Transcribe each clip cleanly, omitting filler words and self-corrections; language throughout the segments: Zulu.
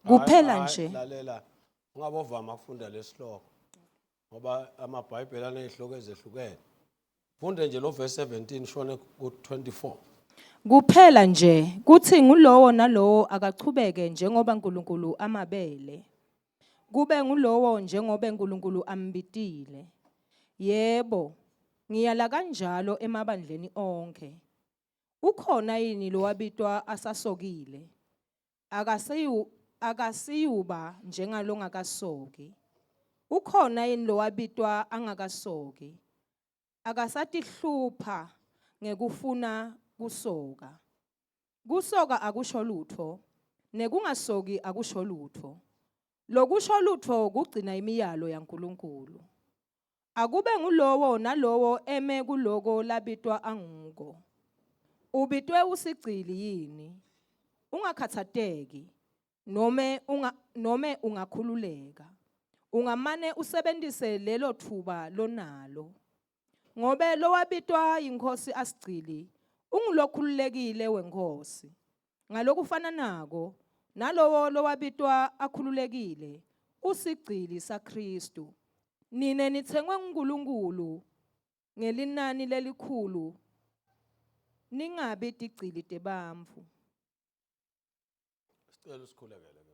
Kuphela nje. lalela ungabovama ukufunda lesihloko ngoba amabhayibheli anezihloko ezehlukene. Funde nje lo verse 17 shone ku24. Kuphela nje kuthi ngulowo nalowo akachubeke njengoba uNkulunkulu amabele. Kube ngulowo njengoba uNkulunkulu ambitile. Yebo, ngiyala kanjalo emabandleni onke. Ukhona yini lo wabitwa asasokile? Akasiyuba njengalongakasoki. Ukhona yini lo wabitwa angakasoki? Akasatihlupha ngekufuna kusoka. Kusoka akusho lutho, nekungasoki akusho lutho. Lokusho lutho kugcina imiyalo yaNkulunkulu. Akube ngulowo nalowo eme kuloko labitwa anguko. Ubitwe usigcili yini? Ungakhathateki nome ungakhululeka. Ungamane usebenzise lelo thuba lonalo. Ngobe lo wabitwa inkosi asigcili ungulokhululekile wenkosi. Ngalokufana nako nalowo lo wabitwa akhululekile usigcili saKristu. Nine nithengwe nguNkulunkulu ngelinani lelikhulu. Ningabi tigcili tebantfu. Sicela usikhulekele ke.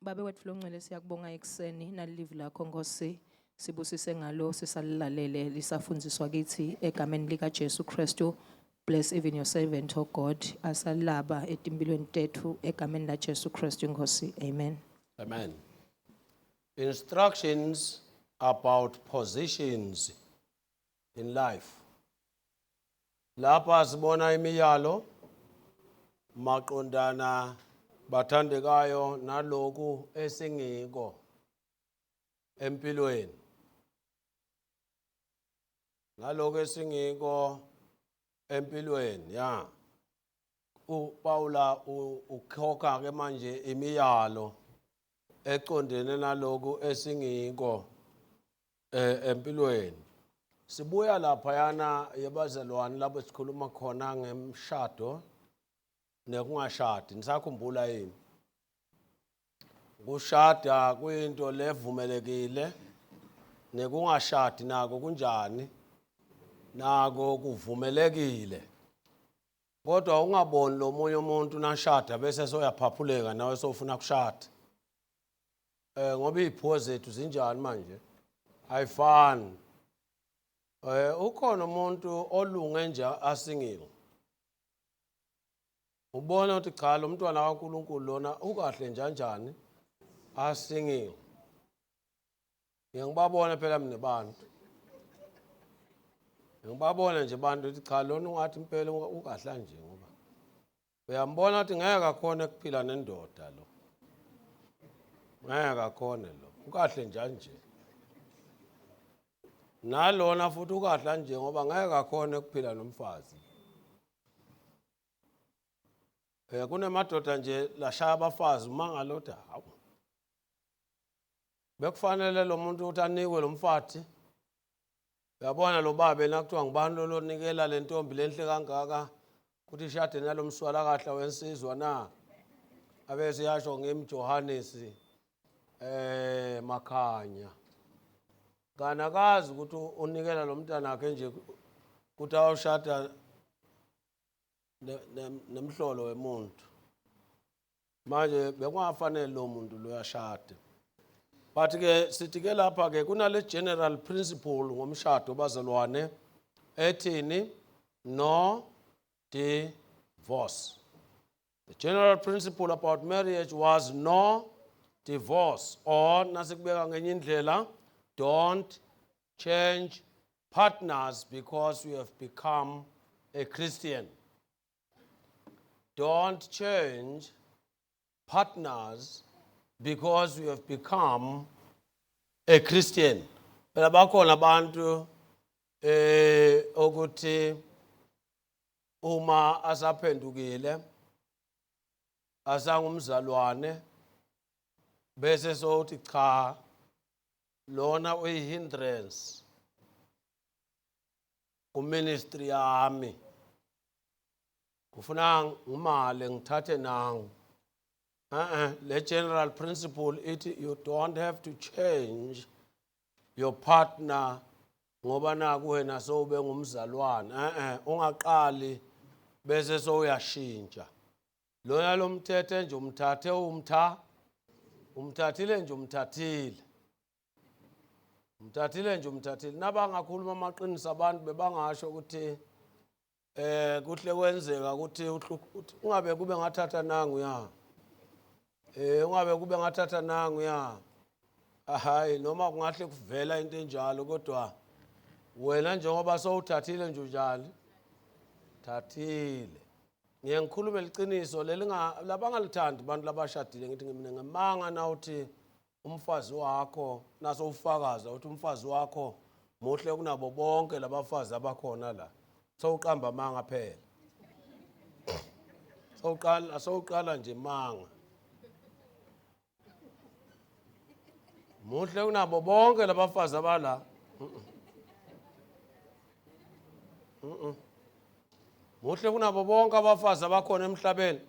Babe wethu longcwele siyakubonga ekseni nalilivu lakho Nkosi. Sibusise ngalo sisalilalele lisafundziswa kithi egameni lika Jesu Kristu. Bless even your servant, oh God, asalaba etimpilweni tethu egameni la Jesu Kristu Nkosi. Amen. Amen. Instructions about positions in life. Lapha sibona imiyalo maqondana bathandekayo naloku esingiko empilweni. Naloku esingiko empilweni ya. uPaula ukhokha ke manje imiyalo eqondene naloku esingiko empilweni. Sibuya lapha yana yebazalwane lapho sikhuluma khona ngemshado nekungashadi. Nisakhumbula yini? Kushada kuyinto levumelekile nekungashadi nako kunjani? Nako kuvumelekile. Kodwa ungaboni lo munye umuntu nashada bese soyaphaphuleka nawe sofuna kushada. Ngoba izipho zethu zinjani manje? Ayifani. Ukhona umuntu olunge nje asingile. Ubona ukuthi cha lo mntwana kaNkulunkulu lona ukahle njani asingile. Ngiyababona phela mina abantu. Ngiyababona nje abantu ukuthi cha lona ungathi impela ukahla nje ngoba uyambona ukuthi ngeke akhona ukuphila nendoda lo. Ngeke akhona lo. Ukahle nje. Nalona futhi ukahla nje ngoba ngeke akhona ukuphila nomfazi. Kunemadoda nje lashaya abafazi umangaloda hawo. Bekufanele lo muntu uthi anikwe lo mfathi. Uyabona lo baba nakuthiwa ngibani lo lonikela le ntombi lenhle kangaka ukuthi ishade nalomswala kahla wensizwa na. Abese yasho ngemi Johannes Makhanya. Kanakazi ukuthi unikela lo mntana wakhe nje ukuthi awushada nemhlolo wemuntu. Manje bekungafanele lo muntu lo yashade. But ke sithi ke lapha ke kunale general principle ngomshado bazalwane ethini no divorce. The general principle about marriage was no divorce, or nasikubeka ngenye indlela, don't change partners because you have become a Christian. Don't change partners because you have become a Christian. Phela bakhona abantu ukuthi uma asaphendukile asangumzalwane bese sothi cha lona uyihindrance kuministry yami. Kufuna ngimale ngithathe nangu. Le general principle ithi you don't have to change your partner ngoba naku wena sowube ngumzalwane. Ungaqali bese sowuyashintsha. Lona lo mthethe nje umthathe umthathile nje umthathile. Umthathile nje umthathile. Nabangakhuluma amaqiniso abantu bebangasho ukuthi kuhle kwenzeka ukuthi ungabe kube ngathatha nangu ya. Ungabe kube ngathatha nangu ya. Hayi noma kungahle kuvela into enjalo kodwa wena njengoba sowuthathile nje njalo thathile. Ngikhuluma leqiniso labangalithandi abantu labashadile ngithi mina ngamanga na uthi umfazi wakho naso ufakaza uthi umfazi wakho muhle kunabo bonke labafazi abakhona la. Sowuqamba amanga phela. Sowuqala nje manga. Muhle kunabo bonke labafazi abala. Muhle kunabo bonke abafazi abakhona emhlabeni.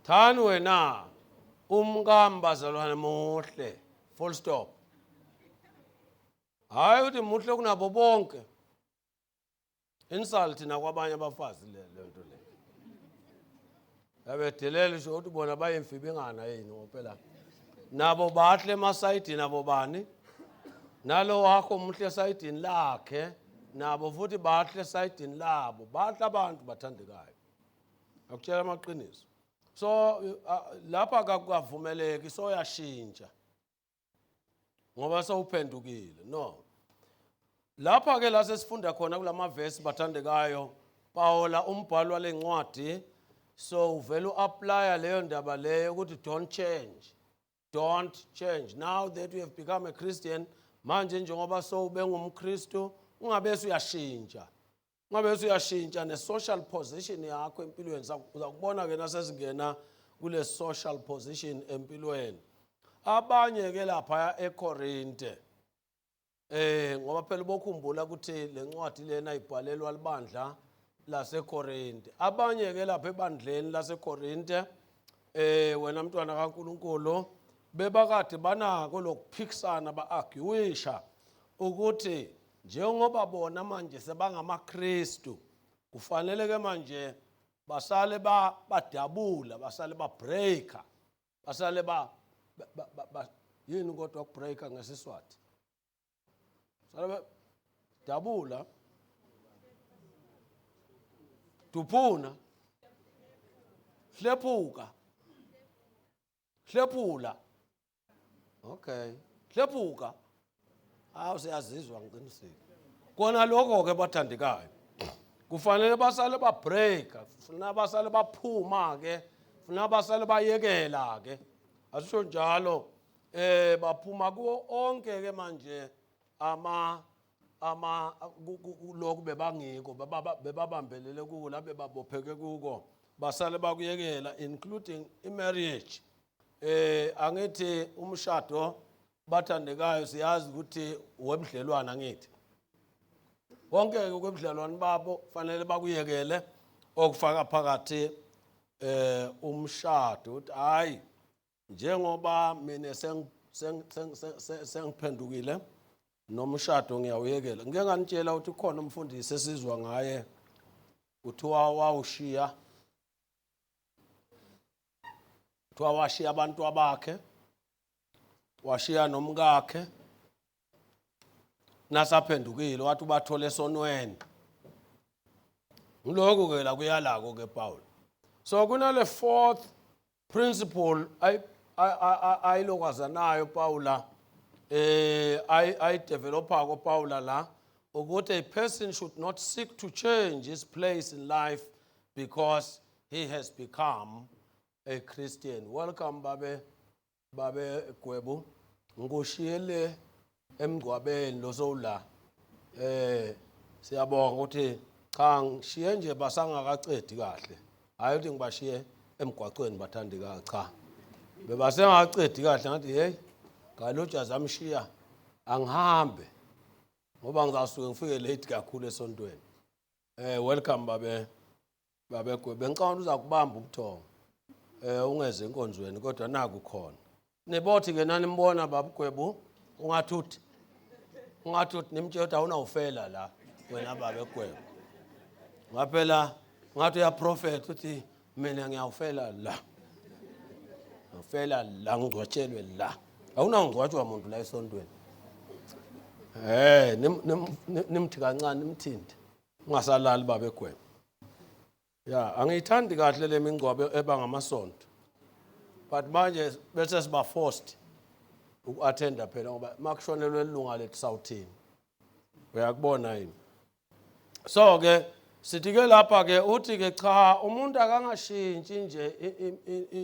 Thani wena umkambazalwane muhle. Full stop. Hayi uthi muhle kunabo bonke. Insult nakwabanye abafazi le nto le. Yabedelela nje uthi bona bayemfibingana yini ngophela. Nabo bahle emasayidini nabo bani. Nalo wakho muhle esayidini lakhe. Nabo futhi bahle esayidini labo. Bahle abantu bathandekayo. Akutshela amaqiniso. So lapha akuvumeleki soyashintsha. Ngoba sowuphendukile. No. Lapha ke la sesifunda khona kulama verse bathandekayo. Paula umbhalo walencwadi so uvela uapply leyo ndaba leyo ukuthi don't change. Don't change. Now that you have become a Christian, manje njengoba sowube ngumKristu, ungabe uyashintsha. Ungabe uyashintsha ne social position yakho empilweni. Uzakubona ke nasezingena kule social position empilweni. Abanye ke lapha eKorinte ngoba phela bokhumbula ukuthi lencwadi lena ibhalelwa libandla laseKorinte. Abanye ke lapha ebandleni laseKorinte wena mntwana kaNkulunkulu bebakade banako lokuphikisana ba-arguisha ukuthi njengoba bona manje sebangamaKristu kufanele ke manje basale badabula basale babreaka basale yini kodwa ukubreaka ngesiswati sale dabula duphuna hlephuka hlephula okay hlephuka siyazizwa ngiqinisile kona lokho ke bathandekayo kufanele basale babreaka kufanele basale baphuma ke kufanele basale bayekela ke asisho njalo baphuma kuwo onke ke manje lokhu bebangiko bebabambelele kuwo la bebabopheke kuko basale bakuyekela including imarriage. Angithi umshado bathandekayo siyazi ukuthi webudlelwana angithi wonke kwebudlelwana babo fanele bakuyekele okufaka phakathi umshado uthi hayi njengoba mina sengiphendukile nomshado ngiyawuyekela. Ngeke nganitshela ukuthi khona umfundisi esizwa ngaye uthiwa wawushiya washiya abantu abakhe washiya nomkakhe nasaphendukile wathi ubathole esonweni. Ngiloko ke la kuyalako ke Paul. So kunale fourth principle ayilokwazanayo Paula I developer ko Paula la ukuthi a person should not seek to change his place in life because he has become a Christian. Welcome babe Gwebu. Ngikushiyele emgcwabeni lo sowula. Siyabonga ukuthi cha ngishiye nje basangakacedi kahle. Hayi ukuthi ngibashiye emgwaqweni bathandeka cha. Bebasengakacedi kahle ngathi hey ngaloja zamshiya angihambe ngoba ngizasuke ngifike late kakhulu esontweni. Welcome babe babegwebe bengicabanga uza kubamba ubuthongo ungeze enkonzweni kodwa naku khona nebothi ke nani mbona babugwebu ungathuthi nimtshela awunawufela la wena babegwebe ngaphela ngathi uya prophet uthi mina ngiyawufela la ngifela la ngigcwatshelwe la awunangcwatshwa umuntu la esontweni nimthi kancane nimthinte ungasalali babegwebe ya angiyithandi kahle le mingcwabo eba ngamasonto but manje bese siba forced uku-attenda phela ngoba makushonelwe ilunga lethu sawuthini uyakubona yini so ke sithi ke lapha ke uthi ke cha umuntu akangashintshi nje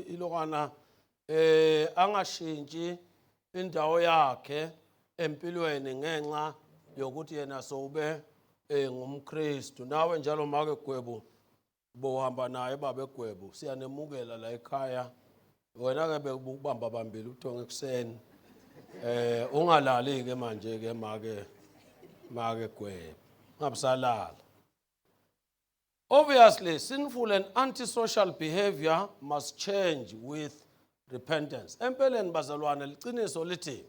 ilokana angashintshi indawo yakhe empilweni ngenxa yokuthi yena soube ngumKristu nawe njalo make Gwebo bohamba naye babegwebo siyanemukela la ekhaya wena ke bekubamba bambili uthonge ekseni ungalali ke manje ke make Gwebo ngabusalala. Obviously, sinful and antisocial behavior must change with repentance. Empeleni bazalwane liqiniso lithi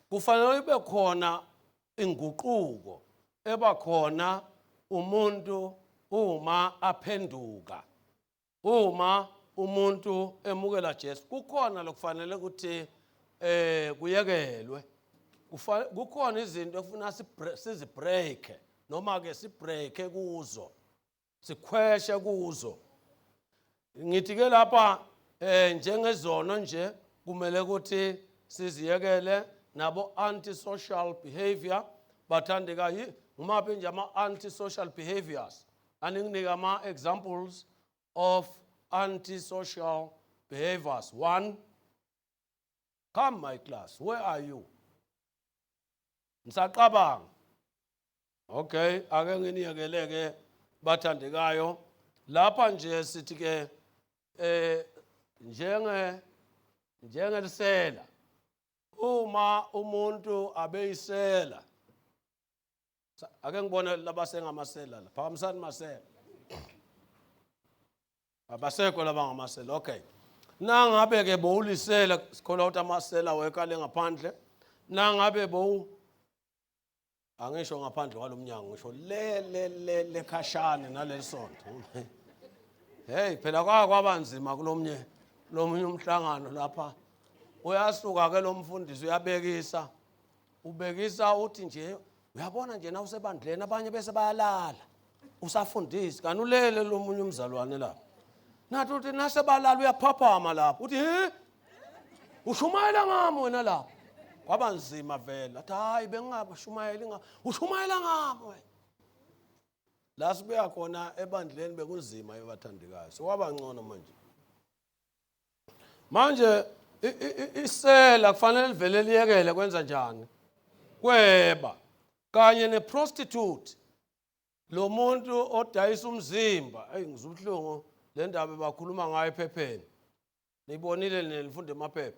kufanele ibe khona inguquko eba khona umuntu uma aphenduka uma umuntu emukela Jesu kukhona lokufanele ukuthi kuyekelwe kukhona izinto efuna sizibreak noma ke sibreak kuzo sikhweshe kuzo ngithi ke lapha njengezono nje kumele ukuthi siziyekele nabo antisocial behavior bathandeka ngumaphi nje ama antisocial behaviors aninginika ama examples of antisocial behaviors. 1, come my class, where are you? Nisaqabanga. Okay, ake nginiyekeleke bathandekayo lapha nje sithi ke njengelisela uma umuntu abeyisela ake ngibone labasengamasela la phakamisani masela abasekho labangamasela. Okay, nangabe ke bowulisela sikhola ukuthi amasela wekale ngaphandle nangabe angisho ngaphandle kwalomnyango ngisho le khashane nalesonto hey phela kwabanzima kulomunye umhlangano lapha uyasuka ke lo mfundisi uyabekisa ubekisa uthi nje uyabona nje na usebandleni abanye bese bayalala usafundisi kanulele lo munye umzalwane lapha nathi uthi nasebalala uyaphaphama lapha uthi ushumayela ngami wena lapha kwabanzima vele athi hayi bengingabashumayeli ushumayela ngami wena la sibuya khona ebandleni bekunzima ebathandekayo sokwabangcono manje isela kufanele livele liyekele kwenza njani kweba kanye neprostitute lo muntu odayisa umzimba ngizubhlungu le ndaba bakhuluma ngayo ephepheni nibonile nelifunde emaphepha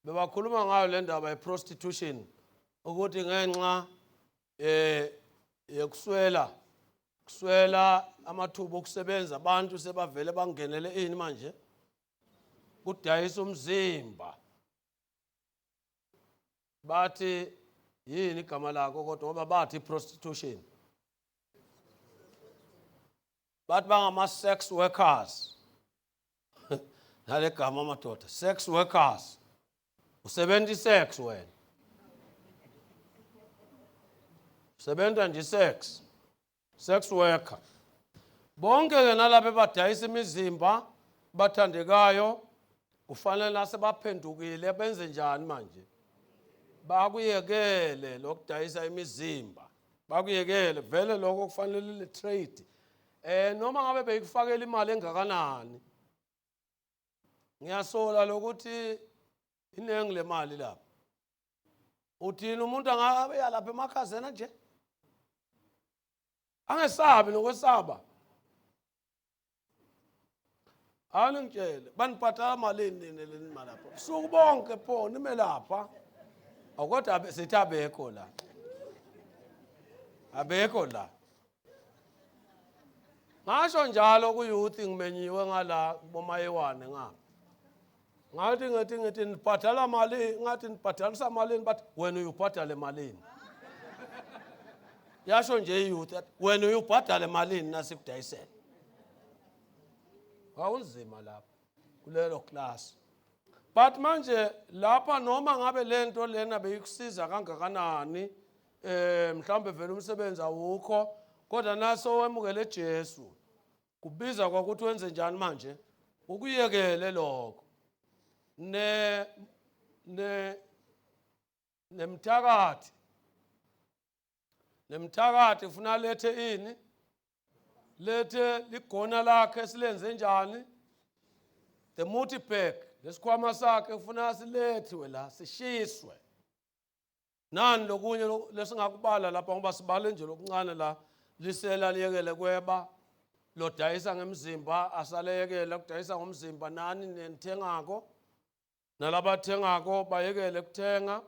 bebakhuluma ngayo le ndaba yeprostitution ukuthi ngenxa kuswela amathuba okusebenza abantu sebavele bangenele ini manje kudayisa umzimba bathi yini igama lakho kodwa ngoba bathi prostitution bathi bangama sex workers nale gama amadoda sex workers usebenza sex wena usebenza nje sex worker bonke ke nalapha badayisa imizimba bathandekayo kufanele nasebaphendukile benze njani manje bakuyekele lokudayisa imizimba bakuyekele vele lokho kufanele le trade noma ngabe beyikufakela imali engakanani ngiyasola lokuthi inengi le mali lapha uthini umuntu angabe yalapha emakhazena nje angesabi nokwesaba ngitshele banibhatala malini nini malapha suku bonke pho nime lapha akodwa sithi abekho la ngasho njalo ku-youth ngimenyiwe ngala kubomayewane ngapha ngathi nibhadala mali ngathi nibhadalisa malini but wena uyubhadale malini yasho nje i-youth wena uyubhadale malini nasikudayisela awunzima lapha kulelo class but manje lapha noma ngabe lento lena beyikusiza kangakanani mhlawumbe vele umsebenzi awukho kodwa naso wemukele Jesu kubiza kwakuthi wenze njani manje ukuyekele lokho nemthakathi ufuna lethe ini lethe ligona lakhe silenze njani the multipack lesikhwama sakhe ufuna silethiwe la sishiswe nani lokunye lesingakubala lapha ngoba sibale nje lokuncane la lisela liyekele kweba lodayisa ngemzimba asaleyekele ukudayisa ngomzimba nani nenithengako nalabathengako bayekele kuthenga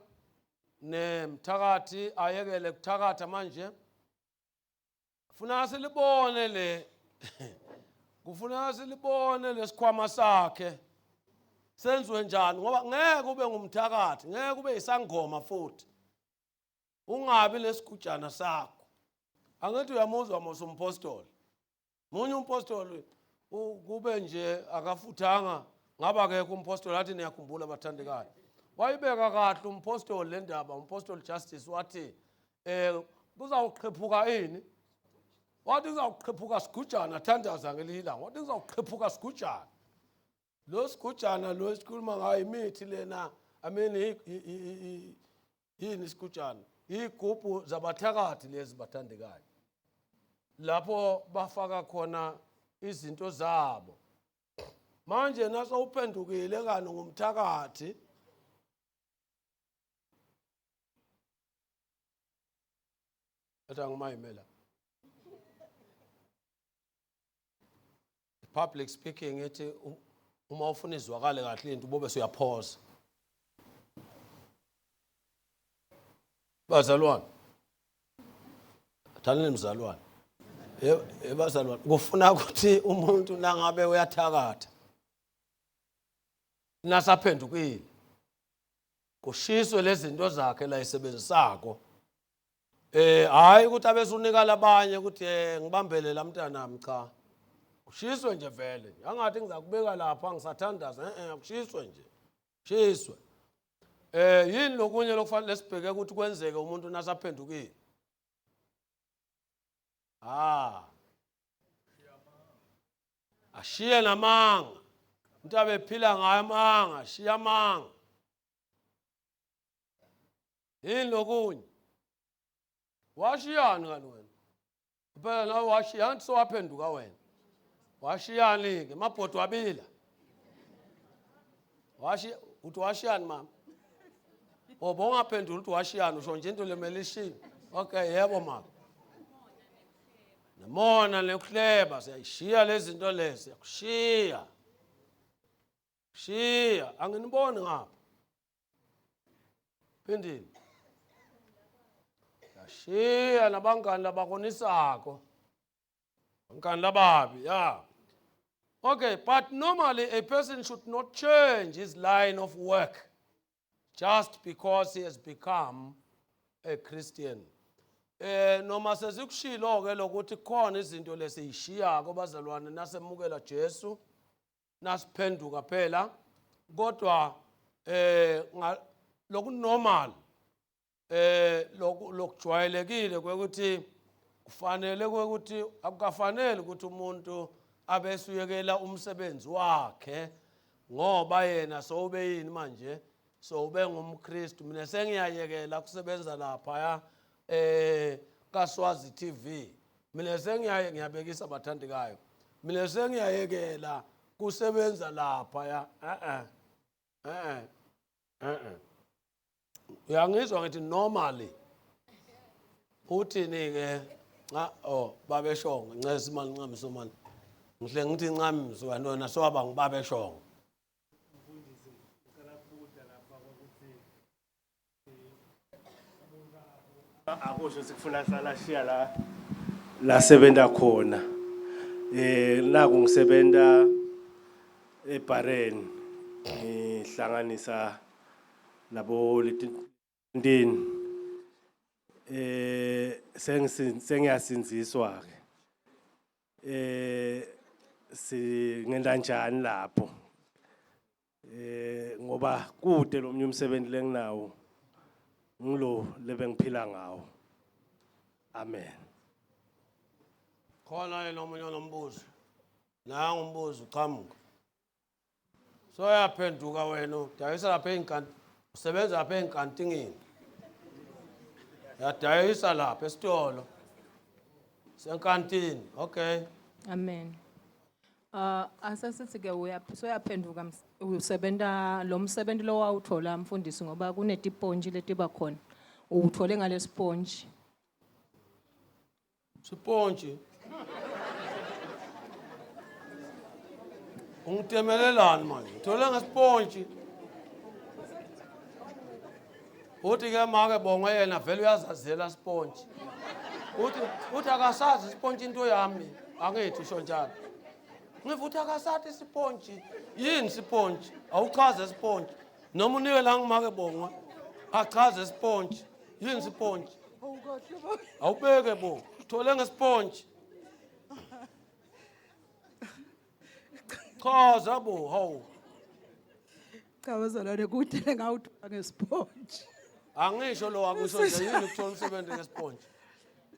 nemthakathi ayekele kuthakatha manje kufuna silibone lesikhwama sakhe senziwe njani ngoba ngeke ube ngumthakathi ngeke ube isangoma futhi ungabi lesigujana sakho angithi uyamuzwa mos umpostoli munye umpostoli kube nje akafuthanga ngaba akekho umpostoli athi niyakhumbula abathandekayo wayibeka kahle umpostoli le ndaba umpostoli Justice wathi kuzawuqhephuka ini wathi kuzawuqhephuka sigujana thandaza ngelilanga wathi kuzawuqhephuka sigujana lo sigujana lo esikhuluma ngayo imithi lena yini isigujana igubhu zabathakathi lezi bathandekayo lapho bafaka khona izinto zabo manje naso uphendukile kani ngumthakathi ngiyayimela public speaking ethi uma ufuna izwakale kahle into bobe suyaphosa bazalwane thanini mzalwane bazalwane kufuna ukuthi umuntu nangabe uyathakatha nasaphendukile kushiswe lezi zinto zakhe la isebenzisako hayi ukuthi abesunika labanye ukuthi ngibambele la mntana nami cha kushiswe nje vele angathi ngizakubeka lapha ngisathandaza kushiswe nje shiswe yini lokunye lokufanele sibheke ukuthi kwenzeke umuntu nasaphendukile ashiye namanga umuntu abephila ngayo amanga ashiya amanga yini lokunye washiyani kani wena phela nawe washiyani sowaphenduka wena washiyani ke mabhodo wabila uthi washiyani mama obongaphendula uthi washiyani usho nje into lemelishiwe okay yebo mama nemona nekuhleba siyayishiya lezi zinto lezi yakushiya anginiboni ngapha phindini yashiya nabangani labakonisako bangani lababi okay but normally a person should not change his line of work just because he has become a Christian noma sezikushilo ke lokuthi khona izinto lesiyishiyako bazalwane nasemukela Jesu nasiphenduka phela kodwa loku normal lokujwayelekile kwekuthi kufanele kwekuthi akukafanele ukuthi umuntu abesuyekela umsebenzi wakhe ngoba yena sowube yini manje sowube ngumKristu mina sengiyayekela kusebenza lapha kaSwazi TV mina ngiyabekisa abathandekayo mina sengiyayekela kusebenza lapha uyangizwa ngithi normally uthini ke babeshongo ncesa imali ncamiso manje ngihle ngithi ncamiso wena sowaba ngibabeshongo akusho sikufuna hlala shiya la sebenza khona Naku ngisebenza eBarren ngihlanganisa nabo letintini sengiyasinziswa ke singenda njani lapho ngoba kude lo mnye umsebenzi lenginawo ngilo lebengiphila ngawo. Amen. khona yena omunye onombuzo nangu umbuzo uqhamuka so yaphenduka wena udayisa lapha enkanti usebenza lapha enkantingini yadayisa lapha esitolo senkantini okay Amen. Asasithi ke uyaphenduka usebenza lo msebenzi lo wawuthola mfundisi ngoba kunetiponji letiba khona. Uthole ngale sponge. sipontshi ungitemelelani manje ngithole ngesipontshi uthi ke make bonga yena vele uyazazela sipontshi uthi akasazi isipontshi into yami angithi usho njalo ngivuthi akasathi isipontshi yini sipontshi awuchaze isipontshi noma uniwe la ngimake bonga achaze isipontshi yini sipontshi awubeke bo uthole ngesipontshi chaza bo hawu Cha bazalwane kude ngawuthola ngesponge. angisho lo akusho nje yini ukuthola umsebenzi ngesipontshi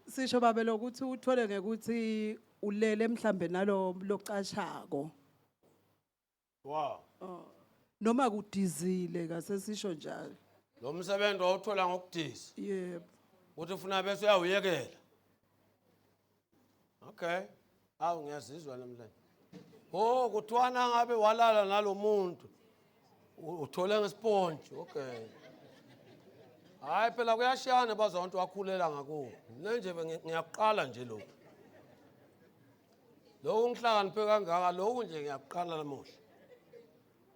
Sisho babe lokuthi uthole ngekuthi ulele mhlambe nalo locashako. wow Noma kudizile kasesisho njalo. lo msebenzi wawuthola ngokudisa Yebo. uthi ufuna bese uyawuyekela okay awu ngiyazizwa namhlanje oh kuthiwana ngabe walala nalomuntu uthole ngesipontshi okay hayi phela kuyashiyana bazonto wakhulela ngakubo nje ngiyaqala nje lokho ngihlakaniphe kangaka lokho nje ngiyaqala namuhla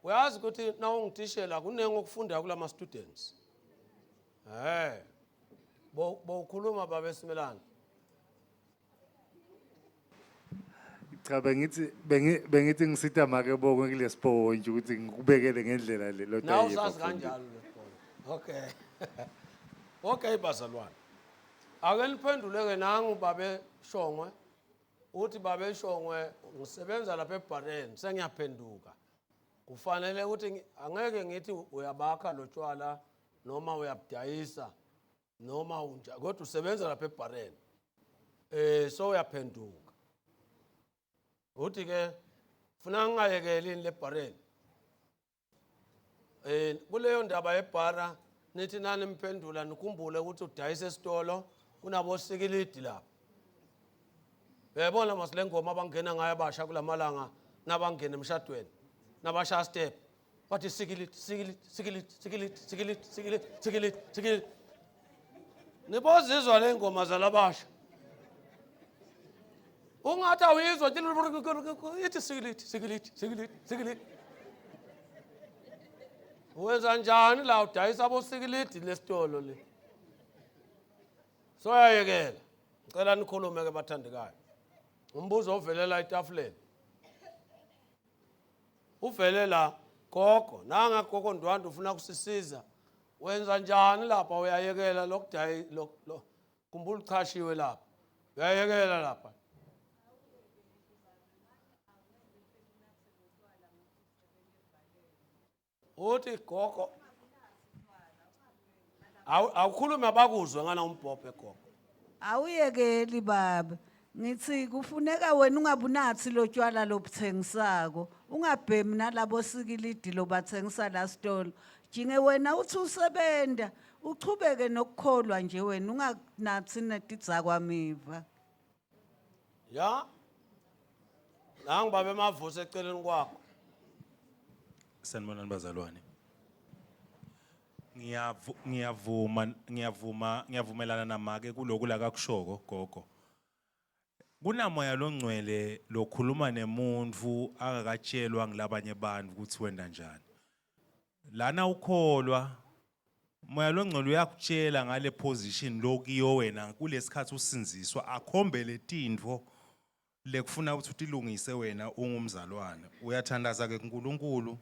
uyazi ukuthi na ungitishela kunenge ukufunda kulama students bowukhuluma baba Simelane Cha bengithi ngisitha make bonke kule sponge ukuthi ngikubekele ngendlela le lo nawu usazi kanjalo okay okay bazalwane ake niphenduleke nangu babe Shongwe uthi babe Shongwe ngisebenza lapha eBarren sengiyaphenduka kufanele ukuthi angeke ngithi uyabakha lotshwala noma uyabudayisa noma unja kodwa usebenza lapha eBarren so uyaphenduka uthi ke funa ngingayekeli leBarren kuleyo ndaba yeBara nithi nani mphendula nikhumbule ukuthi udayisa esitolo kunabo sikilidi lapha uyabona masilengoma abangena ngayo abasha kulamalanga nabangena emshadweni nabasha step bathi sikilidi nibozizwa le ngoma zalabasha ungathi awuyizwa ithi sikilidi wenza njani la udayisa abosikilidi lesitolo le soyayekela ngicela nikhulume ke bathandekayo umbuzo ovelela etafuleni uvelela gogo nanga gogo Ndwandwe ufuna kusisiza wenza njani lapha uyayekela lokudayi kumbula uchashiwe lapha uyayekela lapha uthi gogo awukhulume abakuzwe ngana umbhobhe gogo Awuyekeli baba. Ngithi kufuneka wena ungabunathi lo tshwala lobuthengisako. Ungabhemi nalabo sikilidi lobathengisa la stolo. Jinge wena uthi usebenda, uchubeke nokukholwa nje wena unganathi netidzakamiva. ya nangu babe Mavuso eceleni kwakho Sanibonani bazalwane. Ngiyavumelana namake kuloko la kakushoko gogo. Kunamoya longcwele lokhuluma nemuntu akakatshelwa ngilabanye abantu ukuthi wenda njani. Lana ukholwa moya longcwele uyakutshela ngale position lokiyo wena kulesikhathi usinziswa akhombe letindvo lekufuna ukuthi utilungise wena ungumzalwane uyathandaza ke kuNkulunkulu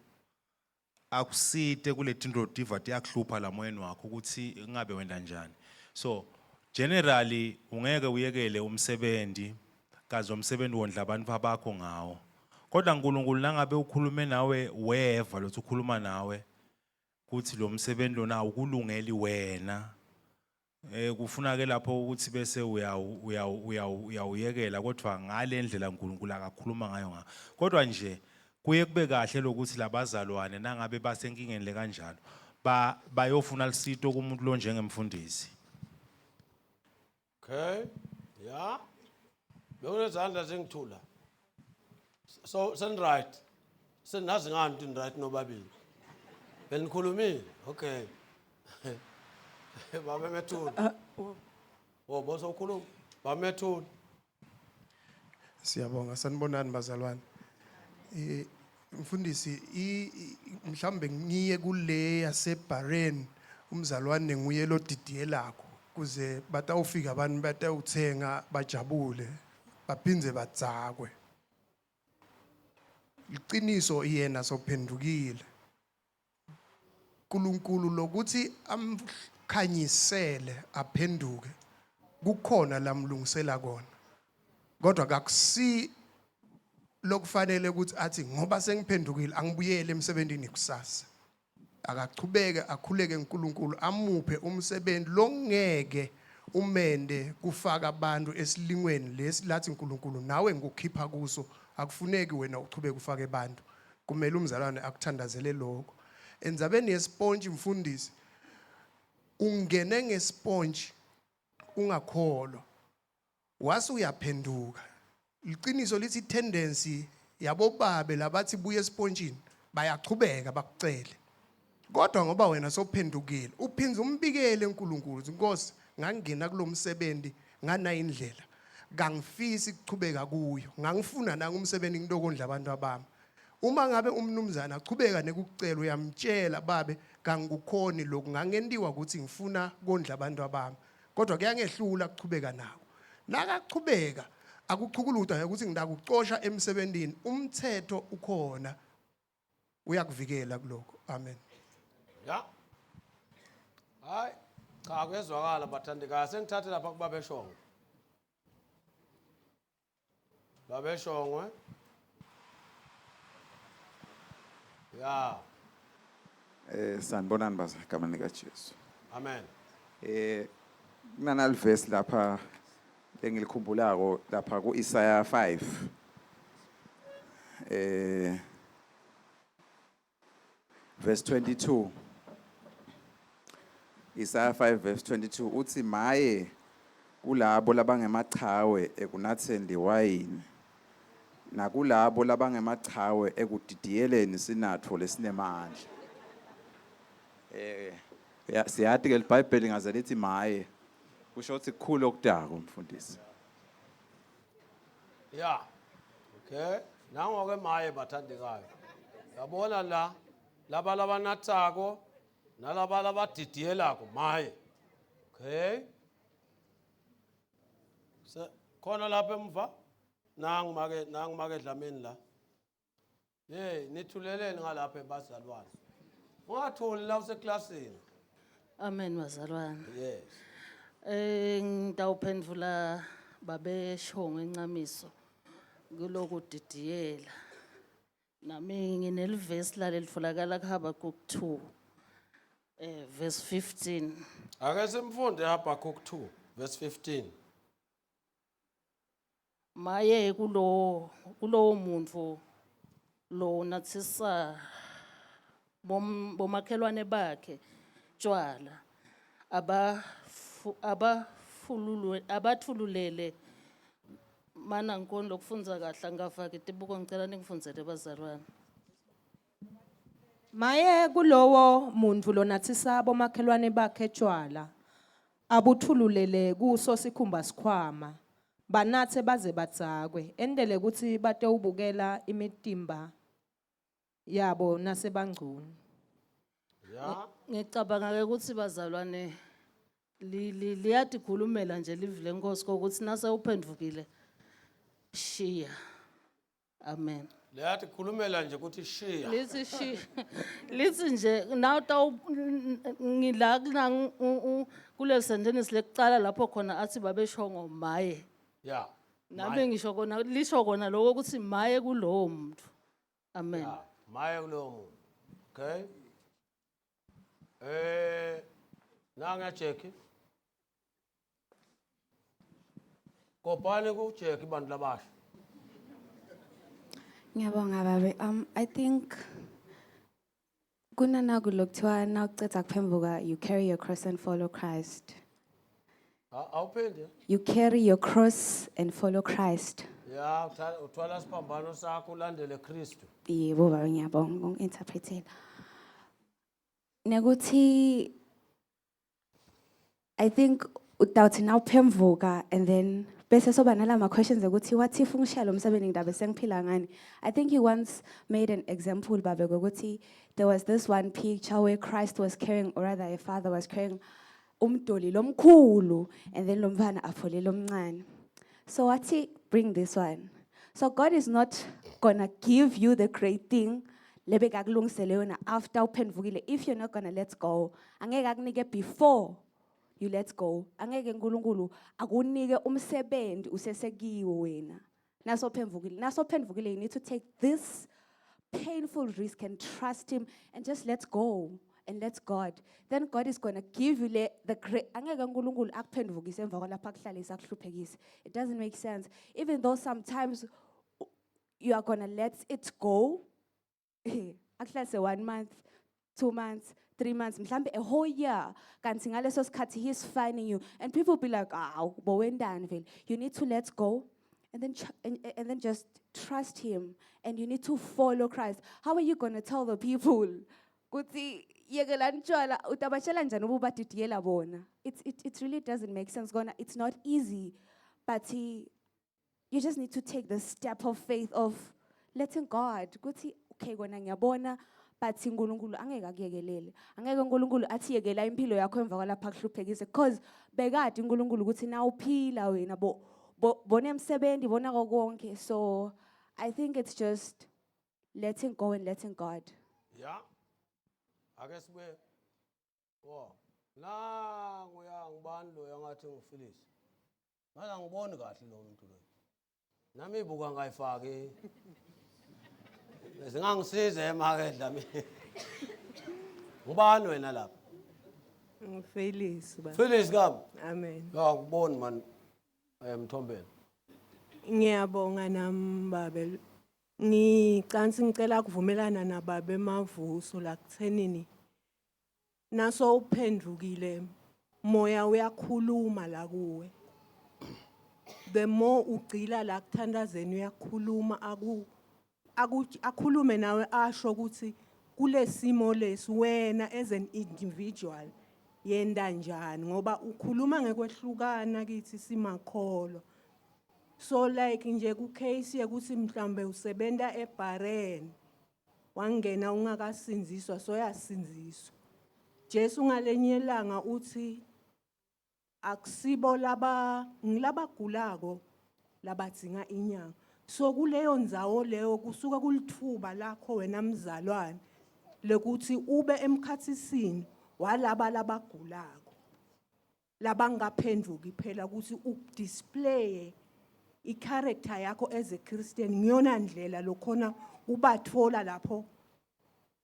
akusite kuletinto tiva tiyakuhlupha la moyeni wakho ukuthi ngabe wenda njani. So generally ungeke uyekele umsebenzi kaze umsebenzi wondla abantu bakho ngawo. Kodwa uNkulunkulu nangabe ukhulume nawe weva lothi ukhuluma nawe kuthi lo msebenzi lona ukulungeli wena kufuna ke lapho ukuthi bese uyawuyekela kodwa ngale ndlela uNkulunkulu akakhuluma ngayo nga. Kodwa nje kuye kube kahle lokuthi labazalwane nangabe basenkingeni le kanjalo bayofuna lisito kumuntu lo njengemfundisi. Okay. Yeah. Bekunezandla zengithula. So right. Senazi ngani ukuthi right nobabili. Benikhulumile. Okay. Baba Methuli. Oh, boso ukhuluma. Baba Methuli. Siyabonga sanibonani bazalwane. Mfundisi mhlambe ngiye kule yaseBahrain umzalwane nguye lo didiyelako kuze batawufika abantu batawuthenga bajabule baphindze badzakwe. Iqiniso yena sophendukile. uNkulunkulu lokuthi amkhanyisele aphenduke kukhona lamlungisela kona. Kodwa kakusi lokufanele ukuthi athi ngoba sengiphendukile angibuyele emsebenzini kusasa. Akachubeke akhuleke uNkulunkulu amuphe umsebenzi longeke umende kufaka abantu esilingweni lesi lathi uNkulunkulu nawe ngikukhipha kuso akufuneki wena uchubeke ufake abantu. Kumele umzalwane akuthandazele lokho. Endzabeni yesponge mfundisi ungene ngesponge ungakholwa wase uyaphenduka. Iqiniso lithi tendency yabo babe labathi buye esponjini bayachubeka bakucele. Kodwa ngoba wena sophendukile uphinze umbikele uNkulunkulu Nkosi ngangena kulomsebenzi ngana indlela kangifisi ukuchubeka kuyo ngangifuna nanga umsebenzi ngidokondla abantu abami. Uma ngabe umnumzana achubeka nekukucela uyamtshela babe kangikukhoni lokhu ngangentiwa ukuthi ngifuna kondla abantu abami. Kodwa kuyangehlula ukuchubeka nawo. Nakachubeka akuchukuluta ukuthi ngidakucosha emsebenzini umthetho ukhona uyakuvikela kuloko. Amen. Ya. Hayi, cha kwezwakala bathandekayo sengithathe lapha kuBaba Shongwe. Baba Shongwe. Ya. Sanibonani basegameni likaJesu. Amen. Kunanali verse lapha engilikhumbulako lapha kuIsaiah 5. Verse 22. Isaiah 5 verse 22 uthi maye kulabo labangemachawe ekunatheni liwayini nakulabo labangemachawe ekudidiyeleni sinatho lesinemandla. Siyathi ke iBhayibheli ngaze lithi maye kusho ukuthi kukhulu okudako mfundisi. Ya. Okay. Nangoke maye bathandekayo. Yabona la laba labanathako nalaba labadidiyelako maye. Okay. Khona lapha emva nangimake Dlamini la. Hey, nithuleleni ngalapha ebazalwane. Ungathuli la useklasini. Amen bazalwane. Yes. Ngidawuphendula babe Shongwe encamiso kulokudidiyela. Nami nginelivesi la lelitfolakala kuHabakuk 2 verse 15. Ake simfunde Habakuk 2 verse 15. Maye kulo muntu lo nathisa bomakhelwane bakhe tshwala abathululele mana ngikoni lokufundza kahle ngafaka itibuko ngicela ningifundzele bazalwane. Maye kulowo muntu lonathisa bomakhelwane bakhe tshwala abuthululele kuso sikhumba sikhwama banathe baze badzakwe endele ukuthi batewubukela imitimba yabo nasebangcunu. Ya. Ngicabanga ke ukuthi bazalwane liyadikhulumela nje livi lenkosi ukuthi nase uphendvukile shiya. Amen. leyathi khulumela nje ukuthi shiya Lithi shiya. Lithi nje nawu ngila kule sentence lekucala lapho khona athi babesho ngomaye. ya Nami ngisho kona lisho kona lokho ukuthi maye kulowo muntu. Amen. ya maye kulowo muntu okay nanga Jackie kopani ku Jackie bantu labasha Ngiyabonga babe. I think kunanaku lokuthiwa nawuceda kuphenduka you carry your cross and follow Christ. awuphinde You carry your cross and follow Christ. ya uthwala siphambano sakho ulandele Kristu Yebo babe ngiyabonga ukunginterpretela. Nekuthi I think utawuthi nawuphenduka and then bese soba nalama questions ukuthi what if ungishiya lo msebenzi ngidabe sengiphila ngani. I think he once made an example babe ukuthi there was this one picture where Christ was carrying, or rather a father was carrying umdoli lomkhulu and then lo mfana afolele omncane. So wathi bring this one. So God is not gonna give you the great thing lebekakulungisele yona after uphendvukile if you're not gonna let go. Angeke akunike before you let go. Angeke uNkulunkulu akunike umsebenzi usesekiwe wena. Naso phendvukile you need to take this painful risk and trust him and just let go and let God. Then God is going to give you the great. Angeke uNkulunkulu akuphendvukise emva kwalapha akuhlalisa akuhluphekise. It doesn't make sense. Even though sometimes you are going to let it go. Akuhlalise 1 month, 2 months, 3 months, mhlambe a whole year. Kanti ngaleso sikhathi he's finding you. And people be like, bo wendani vele. You need to let go and then just trust him. And you need to follow Christ. How are you going to tell the people? Kuti yekelani tshwala utabashela njani uba batidiyela bona? It really doesn't make sense. It's not easy, but you just need to take the step of faith of letting God. Kuti okay kona ngiyabona, but uNkulunkulu angeke akuyekelele. Angeke uNkulunkulu athi yekela impilo yakho emva kwalapha kuhluphekise because bekade uNkulunkulu ukuthi na uphila wena bona emsebenzi bona konke. So I think it's just letting go and letting God. ya ake sibe la nguya ngibani lo yangathi nguFilizi manje ngiboni kahle lo muntu lo nami ibuka ngayifaki Zingangisize emakhe Dlamini. Ngubani wena lapha? Phyllis ba. Phyllis kam. Amen. Ya ngiboni man Mthombeni. Ngiyabonga nami babe. Ngicela ngicela kuvumelana nababe Mavuso la kuthenini. Naso uphendukile moya uyakhuluma la kuwe. The more ugcila la kuthandazeni uyakhuluma akhulume nawe asho ukuthi kulesimo lesi wena as an individual yenda njani ngoba ukhuluma ngekwehlukana kithi simakholo. So like nje ku case yekuthi mhlambe usebenta eBahrain wangena ungakasinziswa so yasinziswa. Jesu ngalenyelanga uthi akusibo ngilabagulako labadzinga inyanga. So kuleyo ndzawo leyo kusuka kulithuba lakho wena mzalwane lekuthi ube emkhathisini walaba labagulako labangaphendvuki phela ukuthi udisplay i-character yakho as a Christian ngiyona ndlela lokhona ubathola lapho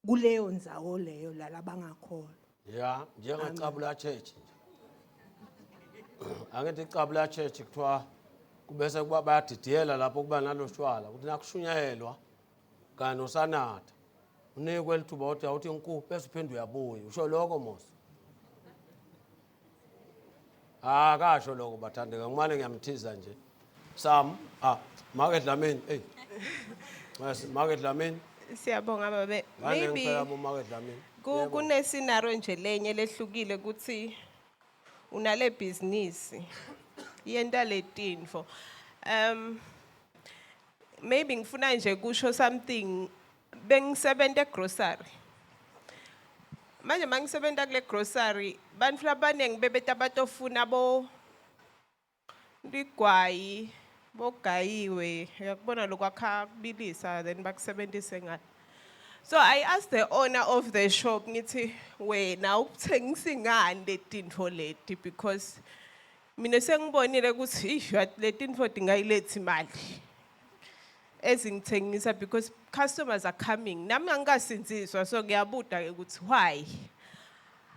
kuleyo ndzawo leyo lalabangakholwa. Ya njengecabula church. Angithi icabula church kuthiwa kubese kuba bayadidiyela lapho kuba naloshwala ukuthi nakushunyayelwa kanye nosanatha unikwe lithuba uthi awuthi inkulu bese uphinde uyabuya usho lokho mos kasho lokho bathandeka ngimane ngiyamthiza nje Sam Market Dlamini Market Dlamini Siyabonga babe maybe Market Dlamini kune scenario nje lenye lehlukile ukuthi unale business yenda letinfo maybe ngifuna nje kusho something bengisebenza grocery manje mangisebenza kule grocery bantu labanengi bebeta batofuna bo ligwayi bogayiwe yakubona lokwakha kubilisa then bakusebenzise ngani. So I asked the owner of the shop ngithi wena ukuthengisa ngani letinto leti because mina sengibonile ukuthi letinto dingayilethi imali ezingithengisa because customers are coming nami angikasinziswa so ngiyabuda ke ukuthi why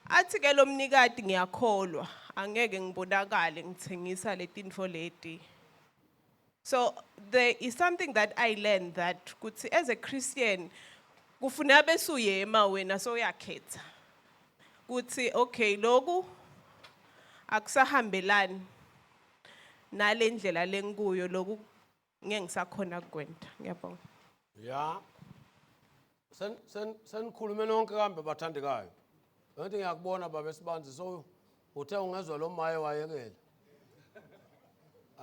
athi ke lo mnikati ngiyakholwa angeke ngibonakale ngithengisa letinto leti. So there is something that I learned that kuthi as a Christian kufuna bese uyema wena so uyakhetha kuthi okay loku akusahambelani nalendlela lenkuyo loku ngeke ngisakhona kwenta. Ngiyabonga. Ya. Senikhulume nonke kambe bathandekayo. Ngathi ngiyakubona baba Sibanzi so uthe ungezwe lo maye wayekela.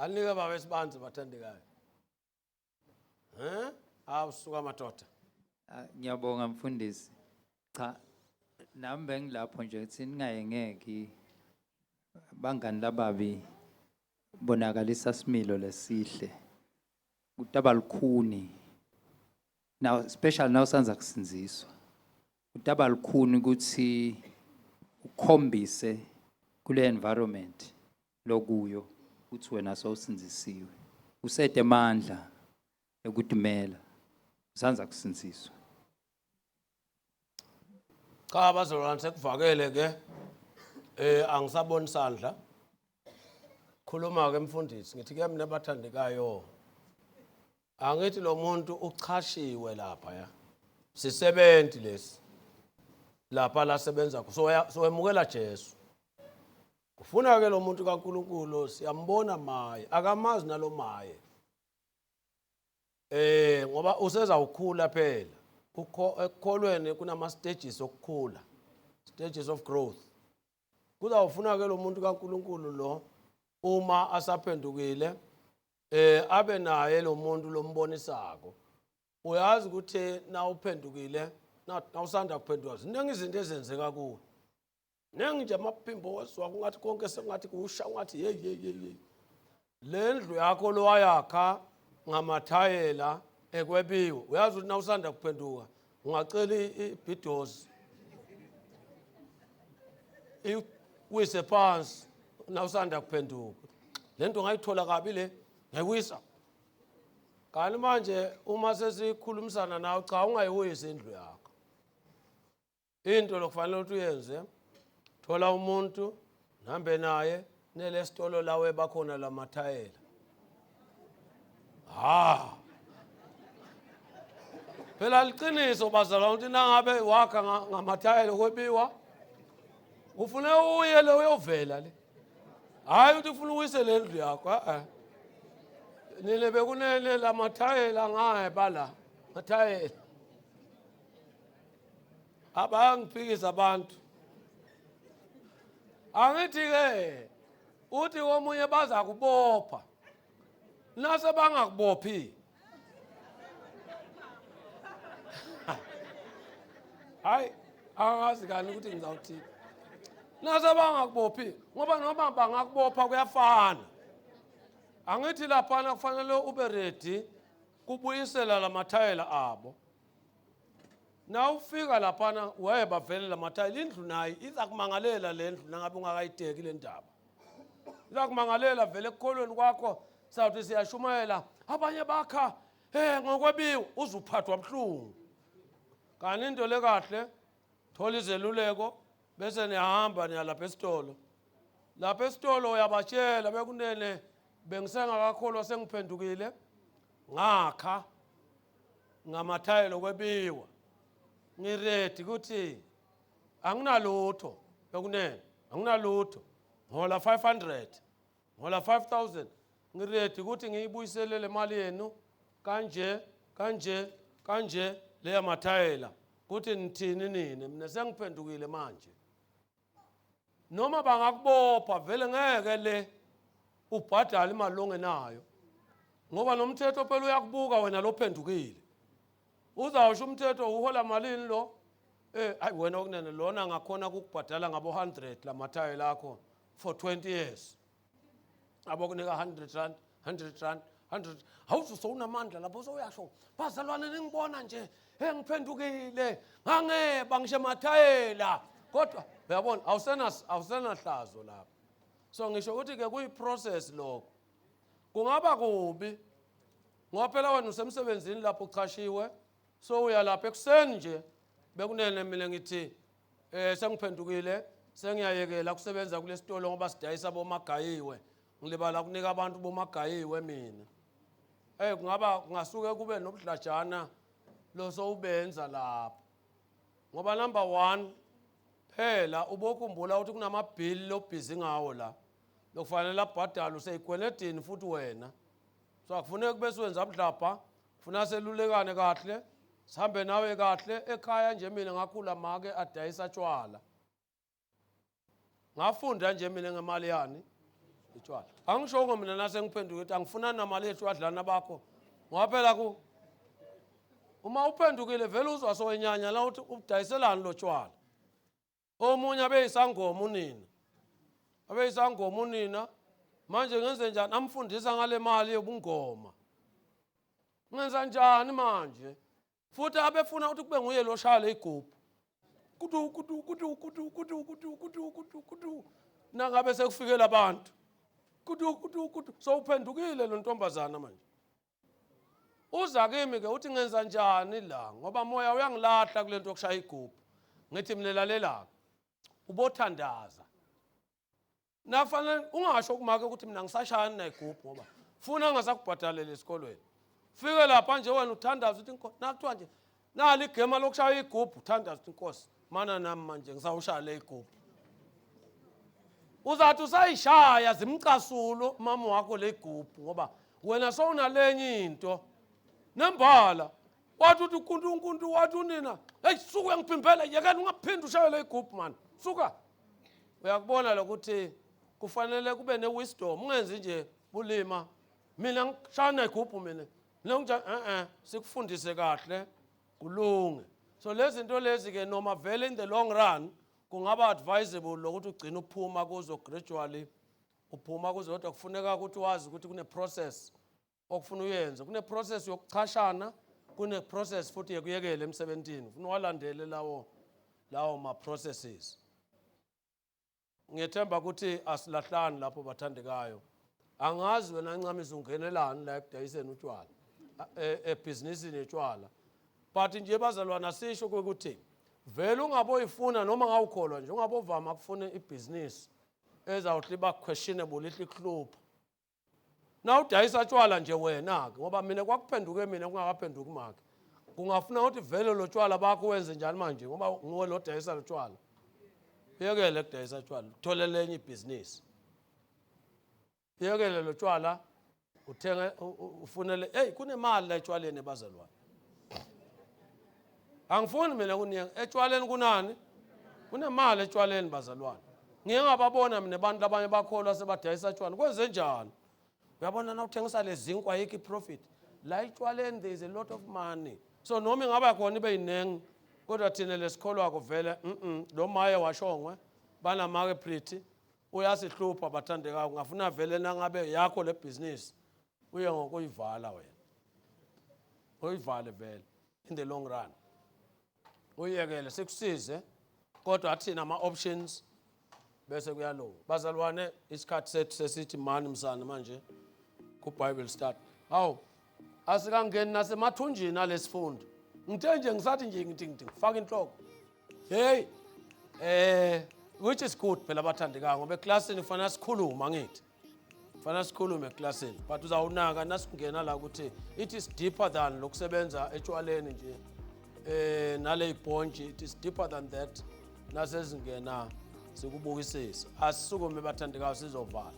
Anike baba Sibanzi bathandekayo. Awusuka madoda. Ngiyabonga mfundisi. Cha nami bengilapho nje ukuthi ningayengeki bangani lababi bonakalisa similo lesihle. Kutaba lukhuni. Now especially now sanza kusinziswa. Kutaba lukhuni ukuthi ukhombise kule environment lokuyo uthi wena sowusinzisiwe. Usete amandla ekutimela. Sanza kusinziswa. Cha bazolwana sekuvakele ke angisaboni sandla khuluma ke mfundisi ngithi ke mina bathandekayo angithi lo muntu uchashiwe lapha ya sisebenti lesi lapha la sebenza so emukela Jesu kufuna ke lo muntu kaNkulunkulu siyambona maye akamazi nalo maye ngoba useza ukhula phela ekukholweni kunama stages okukhula stages of growth kuzawufuna ke lo muntu kaNkulunkulu lo uma asaphendukile abe naye lo muntu lombonisako uyazi ukuthi na uphendukile na usanda kuphenduka ziningi izinto ezenzeka kuwe nengi nje amaphimbo weswa kungathi konke sengathi kusha ungathi hey lendlu yakho lo wayakha ngamathayela ekwebiwe uyazi ukuthi na usanda kuphenduka ungacela ibidozi iwise phansi na usanda kuphenduka lento ngayithola kabi le ngayiwisa kanti manje uma sesikhulumisana nawe cha ungayiwisi indlu yakho into lokufanele ukuthi uyenze thola umuntu nihambe naye nelesitolo lawe bakhona lamathayela phela liqiniso bazalwane ukuthi nangabe wakha ngamathayela okwebiwa ufune uye le uyovela le hayi ukuthi ufuna uyise lendlu yakho nile bekunele lamathayela ngaye bala mathayela abangiphikisa abantu angithi ke uthi omunye baza kubopha nase bangakubophi hayi angazi kani ukuthi ngizawuthini nase bangakubophi ngoba noma bangakubopha kuyafana angithi lapha kufanele ube ready kubuyisela lamathayela abo na ufika lapha weba vele lamathayela indlu nayi iza kumangalela lendlu nangabe ungakayiteki le ndaba iza kumangalela vele ekukholweni kwakho sawuthi siyashumayela abanye bakha ngokwebiwa uzuphathwa buhlungu kanti into lekahle thola izeluleko bese niyahamba niya lapha esitolo uyabatshela bekunene bengisengakakholwa sengiphendukile ngakha ngamathayela okwebiwa ngiredi ukuthi anginalutho bekunene anginalutho ngola 500 ngola 5000 ngiredi ukuthi ngiyibuyisele le mali yenu kanje leya mathayela ukuthi nithini nini mina sengiphendukile manje noma bangakubopha vele ngeke le ubhadala imali ongenayo ngoba nomthetho phela uyakubuka wena lophendukile uzawusho umthetho uhola malini lo hayi wena okunene lona ngakhona ukubhadala ngabo 100 lamathayela akho for 20 years abokunika 100 rand 100 awuzusowunamandla lapho sowuyasho bazalwane ningibona nje ngiphendukile ngangeba ngisho emathayela kodwa uyabona awusenahlazo lapho so ngisho ukuthi ke kuyiprocess lokho kungaba kubi ngoba phela wena usemsebenzini lapho uchashiwe so uya lapha ekuseni nje bekunene mina ngithi sengiphendukile sengiyayekela kusebenza kulesitolo ngoba sidayisa bomagayiwe ngilibala kunika abantu bomagayiwe mina kungasuke kube nobudlajana lo sowubenza lapho ngoba number 1 phela ubokhumbula ukuthi kunamabhili lobhizi ngawo la lokufanele abhadala useyigwenedini futhi wena so akufuneki bese wenza abudlapha ufuna selulekane kahle sihambe nawe kahle ekhaya nje mina ngakhula make adayisa tshwala ngafunda nje mina ngemali yani itshwala angisho mina nase ngiphenduka ukuthi angifuna namali etshwadlana bakho ngoba phela uma uphendukile vele uzwa sowenyanya la uthi udayiselani lo tshwala omunye abeyisangoma unina manje ngenze njani amfundisa ngale mali yobungoma ngenza njani manje futhi abefuna ukuthi kube nguye lo shaya igubhu kudu nangabe sekufikela abantu kudu so uphendukile lo ntombazana manje uza kimi ke uthi ngenza njani la ngoba moya uyangilahla kule nto yokushaya igubhu ngithi mina lalela ubothandaza nafanele ungasho kumake ukuthi mina ngisashayana nayigubhu ngoba funa ngasakubhadalele esikolweni fike lapha nje wena uthandaza uthi inkosi nakuthiwa nje nali igema lokushaya igubhu uthandaza uthi inkosi mana nami manje ngisawushaya le igubhu uzathi usayishaya zimcasulo mama wakho le igubhu ngoba wena sowunalenye into nembala wathi uthi kuntu wathi unina hey suka ngiphimbela yekani ungaphindi ushaye le igubhu man suka uyakubona lokuthi kufanele kube newisdom ungenzi nje bulima mina ngishana igubhu mina nonke sikufundise kahle kulunge so lezi zinto lezi ke noma vele in the long run kungaba advisable lokuthi ugcine uphuma kuzo gradually uphuma kuzo kodwa kufuneka ukuthi wazi ukuthi kune process okufuna uyenze kune process yokuchashana kune process futhi yekuyekela emsebenzini ufuna walandele lawo ma processes ngiyethemba ukuthi asilahlani lapho bathandekayo angazi wena ncamisa ungenelani la ekudayiseni utshwala ebhizinisini yetshwala but nje bazalwana sisho ukuthi vele ungaboyifuna noma ngawukholwa nje ungabovama kufuna ibhizinisi ezawuthi ba questionable ihlihlupha na udayisa tshwala nje wena ke ngoba mina kwakuphenduke mina kungakaphenduki makhe kungafuna ukuthi vele lo tshwala bakho wenze njani manje ngoba nguwe lo dayisa lo tshwala yekele kudayisa tshwala utholele enye ibhizinisi yekele lo tshwala uthenge ufunele hey kunemali la etshwaleni bazalwane angifuni mina kunika etshwaleni kunani kunemali etshwaleni bazalwane ngeke ngababona mina abantu abanye bakholwa sebadayisa tshwala kwenze njani uyabona na uthengisa lezinkwa yiki profit la etshwaleni there is a lot of money so noma ingaba khona ibe yinengi kodwa thina lesikholwa kuvele lo maye washongwe banamake pretty uyasihlupha bathandekayo ngafuna vele nangabe yakho le business uye ngokuyivala wena uyivale vele in the long run uyekele sikusize kodwa athina ama options bese kuyalunga bazalwane isikhathi sethu sesithi mani msana manje ku Bible start hawu asikangeni nasemathunjini alesifundo ngithe nje ngisathi nje ngithi faka inhloko hey which is good phela bathandekayo ngoba eclassini kufanele sikhuluma ngithi kufanele sikhulume eclassini but uzawunaka nasingena la ukuthi it is deeper than lokusebenza etshwaleni nje nale ibhonji it is deeper than that nasezingena sikubukisisa asisukume bathandekayo sizovala